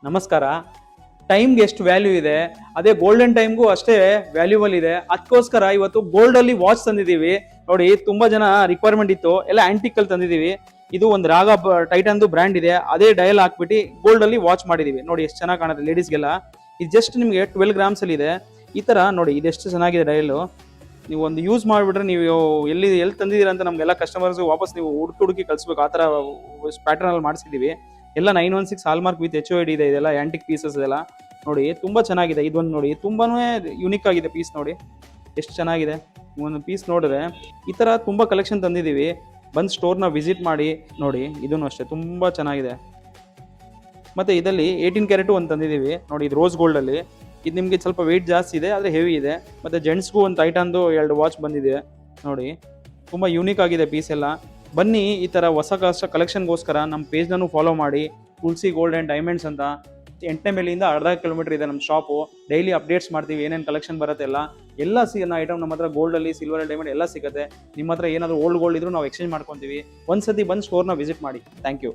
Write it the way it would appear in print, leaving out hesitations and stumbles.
ನಮಸ್ಕಾರ. ಟೈಮ್ಗೆ ಎಷ್ಟು ವ್ಯಾಲ್ಯೂ ಇದೆ ಅದೇ ಗೋಲ್ಡನ್ ಟೈಮ್ಗೂ ಅಷ್ಟೇ ವ್ಯಾಲ್ಯೂಬಲ್ ಇದೆ. ಅದಕ್ಕೋಸ್ಕರ ಇವತ್ತು ಗೋಲ್ಡ್ ಅಲ್ಲಿ ವಾಚ್ ತಂದಿದ್ದೀವಿ. ನೋಡಿ, ತುಂಬಾ ಜನ ರಿಕ್ವೈರ್ಮೆಂಟ್ ಇತ್ತು, ಎಲ್ಲ ಆಂಟಿಕ್ ಅಲ್ಲಿ ತಂದಿದ್ದೀವಿ. ಇದು ಒಂದು ರಾಗ ಟೈಟನ್ ಬ್ರ್ಯಾಂಡ್ ಇದೆ, ಅದೇ ಡಯಲ್ ಹಾಕ್ಬಿಟ್ಟು ಗೋಲ್ಡ್ ಅಲ್ಲಿ ವಾಚ್ ಮಾಡಿದೀವಿ. ನೋಡಿ ಎಷ್ಟು ಚೆನ್ನಾಗಿ ಕಾಣುತ್ತೆ ಲೇಡೀಸ್ಗೆಲ್ಲ. ಇದು ಜಸ್ಟ್ ನಿಮಗೆ 12 ಗ್ರಾಮ್ಸ್ ಅಲ್ಲಿ ಇದೆ. ಈ ತರ ನೋಡಿ, ಇದೆಷ್ಟು ಚೆನ್ನಾಗಿದೆ ಡಯಲ್. ನೀವು ಒಂದು ಯೂಸ್ ಮಾಡಿಬಿಟ್ರೆ ನೀವು ಎಲ್ಲಿ ತಂದಿದ್ದೀರಾ ಅಂತ ನಮ್ಗೆಲ್ಲ ಕಸ್ಟಮರ್ಸ್ ವಾಪಸ್ ನೀವು ಹುಡುಕಿ ಕಳಿಸ್ಬೇಕು. ಆ ಥರ ಪ್ಯಾಟರ್ನ್ ಅಲ್ಲಿ ಮಾಡಿಸಿದೀವಿ. ಎಲ್ಲ 916 ಹಾಲ್ಮಾರ್ಕ್ ವಿತ್ HOID ಇದೆ. ಇದೆಲ್ಲ ಆಂಟಿಕ್ ಪೀಸಸ್ ಇದೆಲ್ಲ. ನೋಡಿ ತುಂಬಾ ಚೆನ್ನಾಗಿದೆ. ಇದೊಂದು ನೋಡಿ ತುಂಬಾನೇ ಯುನಿಕ್ ಆಗಿದೆ ಪೀಸ್. ನೋಡಿ ಎಷ್ಟು ಚೆನ್ನಾಗಿದೆ. ಒಂದು ಪೀಸ್ ನೋಡಿದ್ರೆ ಈ ತರ ತುಂಬಾ ಕಲೆಕ್ಷನ್ ತಂದಿದ್ದೀವಿ. ಬಂದು ಸ್ಟೋರ್ನ ವಿಸಿಟ್ ಮಾಡಿ ನೋಡಿ. ಇದನ್ನು ಅಷ್ಟೇ ತುಂಬಾ ಚೆನ್ನಾಗಿದೆ. ಮತ್ತೆ ಇದರಲ್ಲಿ 18 ಕ್ಯಾರೆಟ್ ಒಂದು ತಂದಿದ್ದೀವಿ. ನೋಡಿ, ಇದು ರೋಸ್ ಗೋಲ್ಡ್ ಅಲ್ಲಿ. ಇದು ನಿಮಗೆ ಸ್ವಲ್ಪ ವೆಯ್ಟ್ ಜಾಸ್ತಿ ಇದೆ, ಆದರೆ ಹೆವಿ ಇದೆ. ಮತ್ತೆ ಜೆಂಟ್ಸ್ಗೂ ಒಂದು ಟೈಟನ್ದು 2 ವಾಚ್ ಬಂದಿದೆ. ನೋಡಿ ತುಂಬಾ ಯೂನಿಕ್ ಆಗಿದೆ ಪೀಸ್ ಎಲ್ಲ. ಬನ್ನಿ, ಈ ಥರ ಹೊಸ ಕಲೆಕ್ಷನ್ಗೋಸ್ಕರ ನಮ್ಮ ಪೇಜ್ನೂ ಫಾಲೋ ಮಾಡಿ. ತುಳಸಿ ಗೋಲ್ಡ್ ಆ್ಯಂಡ್ ಡೈಮಂಡ್ಸ್ ಅಂತ 8ನೇ ಮೇಲಿಂದ ಅರ್ಧ ಕಿಲೋಮೀಟರ್ ಇದೆ ನಮ್ಮ ಶಾಪು. ಡೈಲಿ ಅಪ್ಡೇಟ್ಸ್ ಮಾಡ್ತೀವಿ, ಏನೇನು ಕಲೆಕ್ಷನ್ ಬರುತ್ತೆ ಎಲ್ಲ ಐಟಮ್ ನಮ್ಮ ಹತ್ರ ಗೋಲ್ಡಲ್ಲಿ, ಸಿಲ್ವರ್, ಡೈಮಂಡ್ ಎಲ್ಲ ಸಿಗುತ್ತೆ. ನಿಮ್ಮ ಹತ್ರ ಏನಾದರೂ ಓಲ್ಡ್ ಗೋಲ್ಡ್ ಇದ್ರೂ ನಾವು ಎಕ್ಸ್ಚೇಂಜ್ ಮಾಡ್ಕೊತೀವಿ. ಒಂದ್ಸತಿ ಬಂದು ಸ್ಟೋರ್ನ ವಿಸಿಟ್ ಮಾಡಿ. Thank you.